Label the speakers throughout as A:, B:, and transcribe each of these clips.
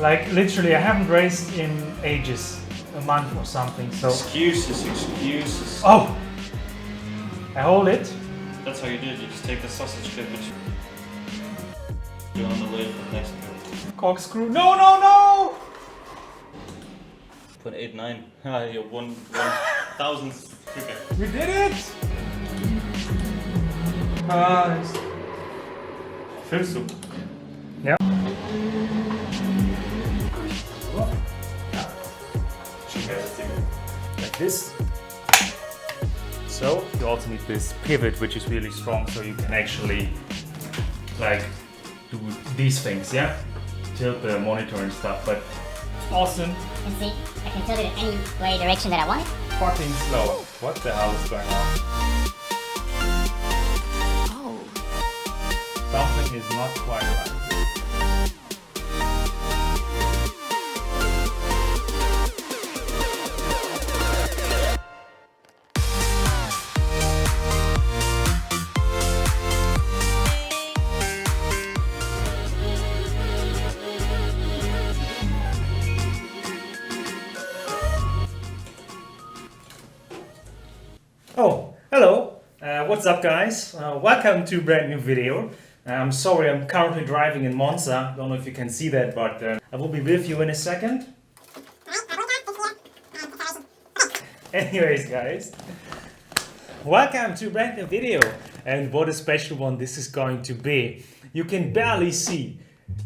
A: Like literally, I haven't raced in ages, a month or something. So
B: excuses.
A: oh, I hold it.
B: That's how you do it. You just take the sausage clip which you're on the way from Mexico.
A: Corkscrew. No, no, no!
B: Put 8-9. You're 1,000th quicker.
A: We did it!
B: Filmst du?
A: Ja. Like this. So you also need this pivot, which is really strong, so you can actually like do these things, yeah? Tilt the monitor and stuff, but awesome.
C: And see, I can tilt it in any way direction that I want it.
A: Fucking slow. What the hell is going on?
C: Oh.
A: Something is not quite right. Oh, hello! What's up, guys? Welcome to a brand new video. I'm sorry, I'm currently driving in Monza. Don't know if you can see that, but I will be with you in a second. Anyways, guys, welcome to a brand new video. And what a special one this is going to be. You can barely see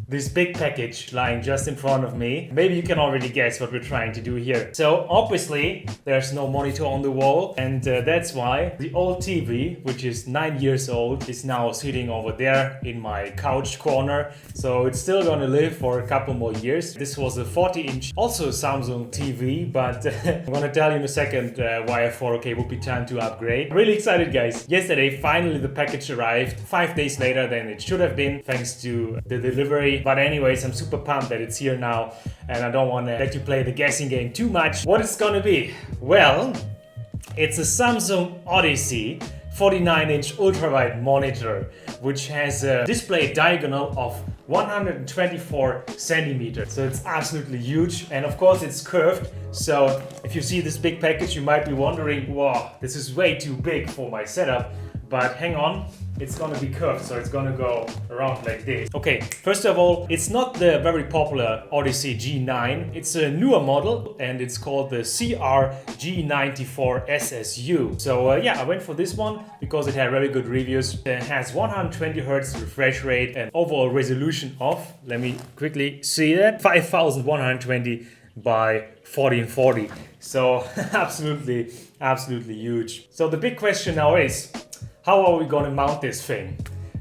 A: this big package lying just in front of me. Maybe you can already guess what we're trying to do here. So obviously there's no monitor on the wall, and that's why the old TV, which is 9 years old, is now sitting over there in my couch corner. So it's still gonna live for a couple more years. This was a 40-inch, also Samsung TV, but I'm gonna tell you in a second why I thought, okay, would be time to upgrade. Really excited, guys. Yesterday, finally the package arrived, 5 days later than it should have been, thanks to the delivery. But anyways, I'm super pumped that it's here now, and I don't want to let you play the guessing game too much. What it's gonna be? Well, it's a Samsung Odyssey 49-inch ultrawide monitor, which has a display diagonal of 124 centimeters. So it's absolutely huge, and of course it's curved. So if you see this big package, you might be wondering, wow, this is way too big for my setup. But hang on, it's gonna be curved, so it's gonna go around like this. Okay, first of all, it's not the very popular Odyssey G9. It's a newer model, and it's called the CRG94 SSU. So yeah, I went for this one because it had very good reviews. It has 120 Hz refresh rate and overall resolution of, let me quickly see that, 5120 by 1440. So absolutely huge. So the big question now is, how are we going to mount this thing?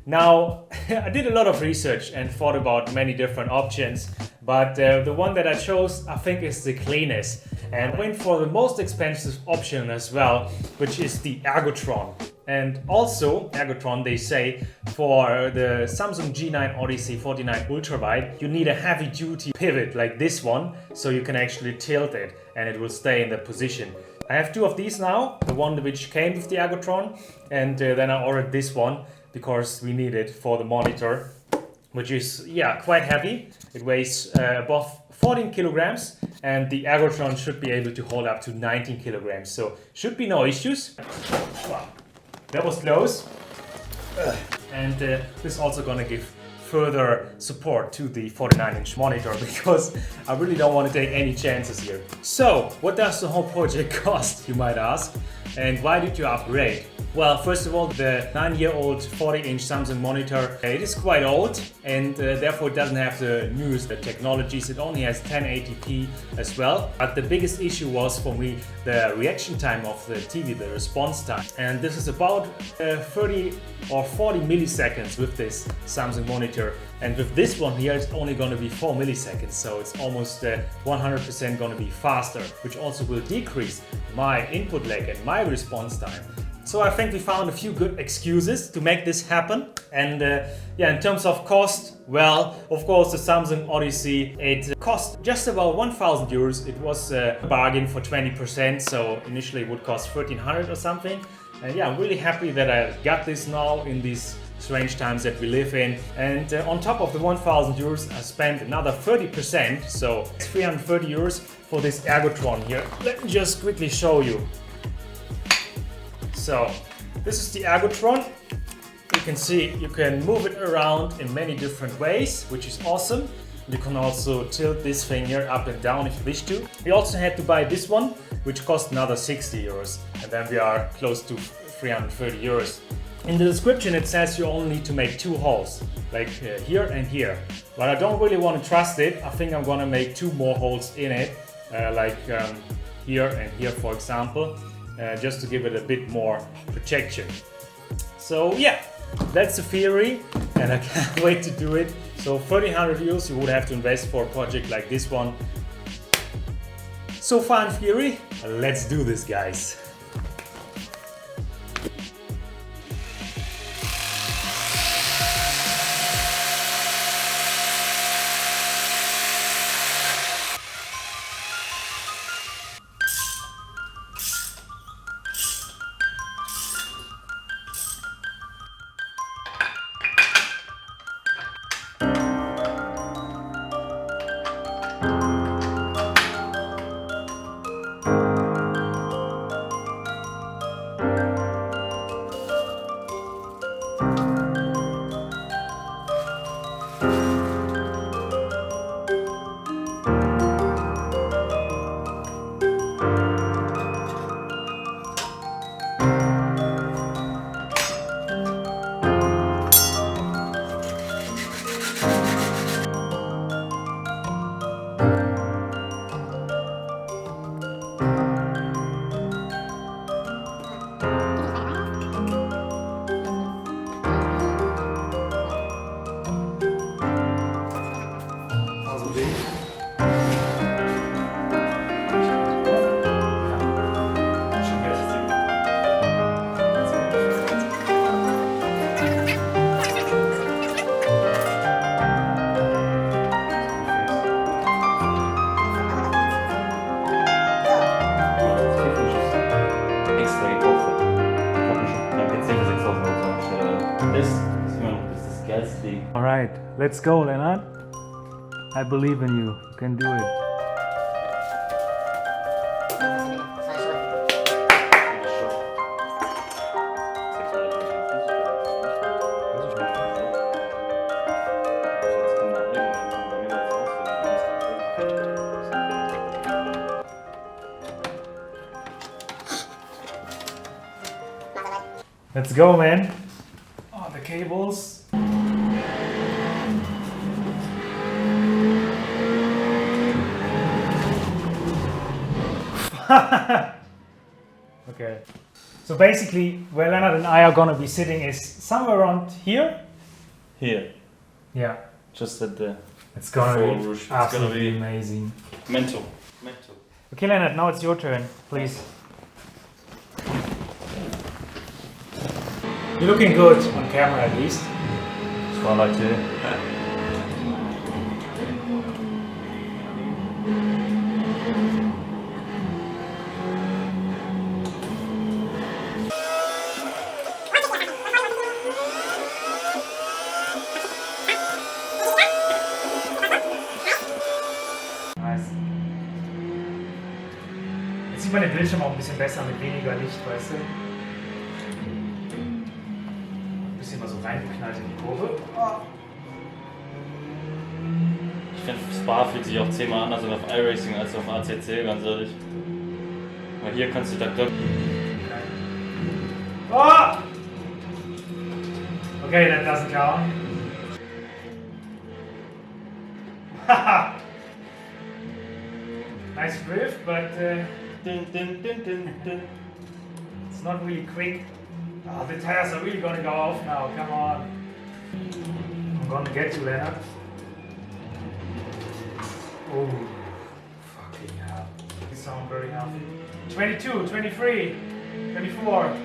A: Now, I did a lot of research and thought about many different options, but the one that I chose, I think, is the cleanest. And I went for the most expensive option as well, which is the Ergotron. And also, Ergotron, they say, for the Samsung G9 Odyssey 49 Ultrawide, you need a heavy-duty pivot like this one, so you can actually tilt it and it will stay in the position. I have two of these now, the one which came with the Ergotron, and then I ordered this one because we need it for the monitor, which is, yeah, quite heavy. It weighs above 14 kilograms, and the Ergotron should be able to hold up to 19 kilograms, so should be no issues. Wow, that was close. And this is also gonna give further support to the 49-inch monitor, because I really don't want to take any chances here. So, what does the whole project cost, you might ask? And why did you upgrade? Well, first of all, the 9-year-old 40-inch Samsung monitor, it is quite old, and therefore it doesn't have the newest technologies. It only has 1080p as well. But the biggest issue was for me the reaction time of the TV, the response time. And this is about 30 or 40 milliseconds with this Samsung monitor. And with this one here, it's only going to be 4 milliseconds, so it's almost 100% going to be faster, which also will decrease my input lag and my response time. So I think we found a few good excuses to make this happen. And yeah, in terms of cost, well, of course, the Samsung Odyssey, it cost just about 1,000 euros. It was a bargain for 20%, so initially it would cost 1,300 or something. And yeah, I'm really happy that I got this now in these strange times that we live in. And on top of the 1,000 euros, I spent another 30%, so 330 euros for this Ergotron here. Let me just quickly show you. So this is the Ergotron. You can see you can move it around in many different ways, which is awesome. You can also tilt this thing here up and down if you wish to. We also had to buy this one, which cost another 60 euros. And then we are close to 330 euros. In the description it says you only need to make 2 holes, like here and here. But I don't really want to trust it. I think I'm gonna make 2 more holes in it, here and here for example, just to give it a bit more protection. So yeah, that's the theory and I can't wait to do it. So 1,300 euros you would have to invest for a project like this one. So far in theory, let's do this guys. Alright, let's go Leonard. I believe in you. You can do it. Let's go, man. Oh, the cables. Okay. So basically, where Leonard and I are gonna be sitting is somewhere around here.
B: Here.
A: Yeah.
B: Just at the
A: It's gonna be
B: roof. It's
A: absolutely
B: gonna be
A: amazing.
B: mental.
A: Okay, Leonard, now it's your turn, please. You're looking good on camera, at least.
B: That's what I like to do.
A: Nice. Jetzt sieht man den Bildschirm auch ein bisschen besser mit weniger Licht, weißt du? Ein bisschen mal so reingeknallt in die Kurve.
B: Ich finde, Spa fühlt sich auch 10-mal anders an auf iRacing als auf ACC, ganz ehrlich. Weil hier kannst du da
A: Oh! Okay, that doesn't count. Nice drift, but it's not really quick. Oh, the tires are really gonna go off now, come on. I'm gonna get you, Leonard. Oh, fucking hell. You sound very healthy. 22, 23, 24.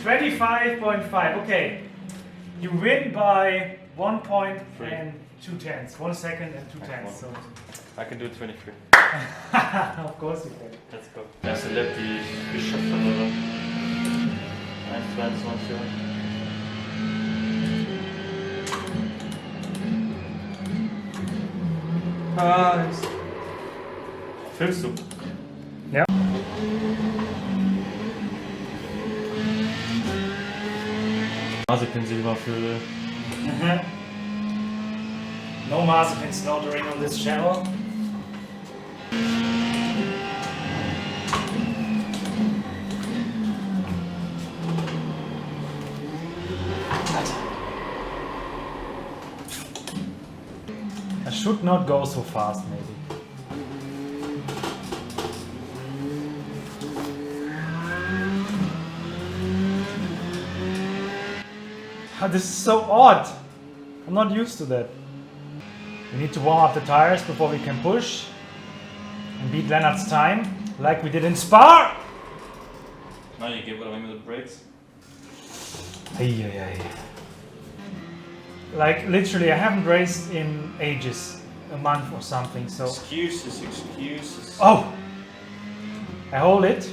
A: 25.5, okay. You win by 1 point and 2 tenths. 1 second and 2 tenths. So.
B: I can do 23.
A: Of course you can.
B: Let's go. Erste Lap, die ich geschafft habe, oder? 1,22 Uhr. Nice. Filmst du?
A: Ja.
B: Marzipan Silbervögel.
A: No marzipan slaughtering on this channel. I should not go so fast, maybe. This is so odd. I'm not used to that. We need to warm up the tires before we can push and beat Leonard's time, like we did in Spa.
B: Now you give away with the brakes.
A: Hey. Like literally, I haven't raced in ages, a month or something. So.
B: Excuses.
A: Oh! I hold it.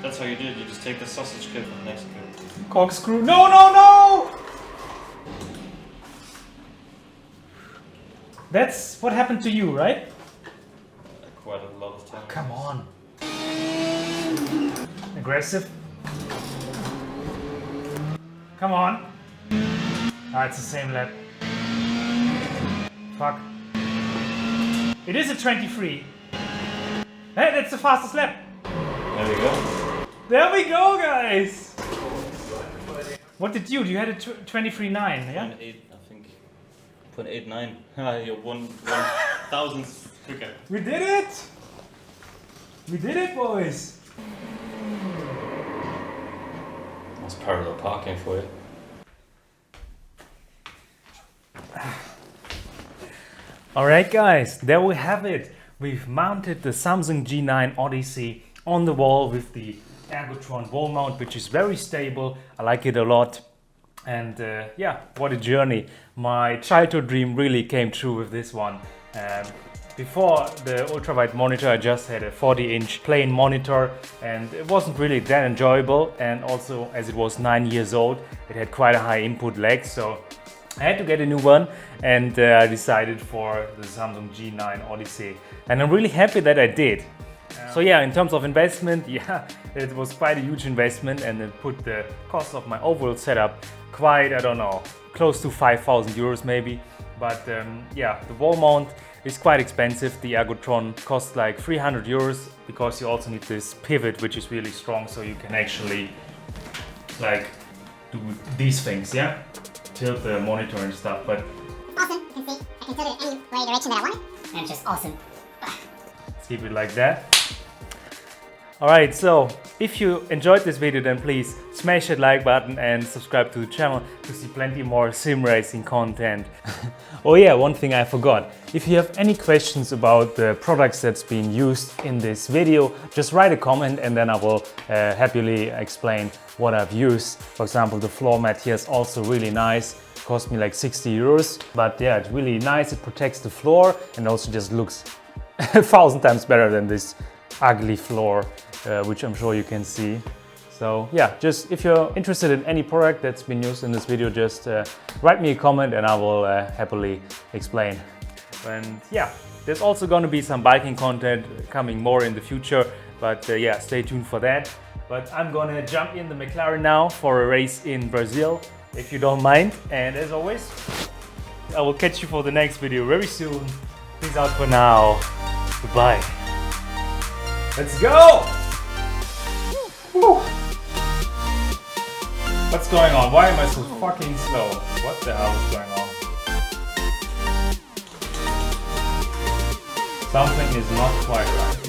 B: That's how you do it. You just take the sausage clip from next to it.
A: Corkscrew. No! That's what happened to you, right?
B: Quite a lot of time.
A: Come on. Aggressive. Come on. Ah, it's the same lap. Fuck. It is a 23. Hey, that's the fastest lap.
B: There we go.
A: There we go, guys. What did you? You had a 23.9, yeah?
B: 0.8, I think. 0.89. You're 1,000th quicker.
A: We did it! We did it, boys!
B: That's parallel parking for you.
A: Alright guys, there we have it. We've mounted the Samsung G9 Odyssey on the wall with the Ergotron Wall Mount, which is very stable. I like it a lot. And yeah, what a journey. My childhood dream really came true with this one. Before the Ultrawide monitor, I just had a 40-inch plain monitor and it wasn't really that enjoyable. And also, as it was 9 years old, it had quite a high input lag. So I had to get a new one and I decided for the Samsung G9 Odyssey. And I'm really happy that I did. So yeah, in terms of investment, yeah, it was quite a huge investment and it put the cost of my overall setup quite, I don't know, close to 5,000 euros maybe. But yeah, the wall mount is quite expensive. The Ergotron costs like 300 euros because you also need this pivot, which is really strong, so you can actually like do these things, yeah? Tilt the monitor and stuff, but
C: Awesome, you can see, I can tilt it any way direction that I want it. And it's just awesome.
A: let's keep it like that. Alright, so if you enjoyed this video, then please smash that like button and subscribe to the channel to see plenty more sim racing content. Oh yeah, one thing I forgot. If you have any questions about the products that's being used in this video, just write a comment and then I will happily explain what I've used. For example, the floor mat here is also really nice. It cost me like 60 euros, but yeah, it's really nice. It protects the floor and also just looks 1,000 times better than this ugly floor, which I'm sure you can see. So yeah, just if you're interested in any product that's been used in this video, just write me a comment and I will happily explain. And yeah, there's also going to be some biking content coming more in the future, but yeah, stay tuned for that. But I'm gonna jump in the McLaren now for a race in Brazil, if you don't mind. And as always, I will catch you for the next video very soon. Peace out for now. Goodbye. Let's go! Woo. What's going on? Why am I so fucking slow? What the hell is going on? Something is not quite right.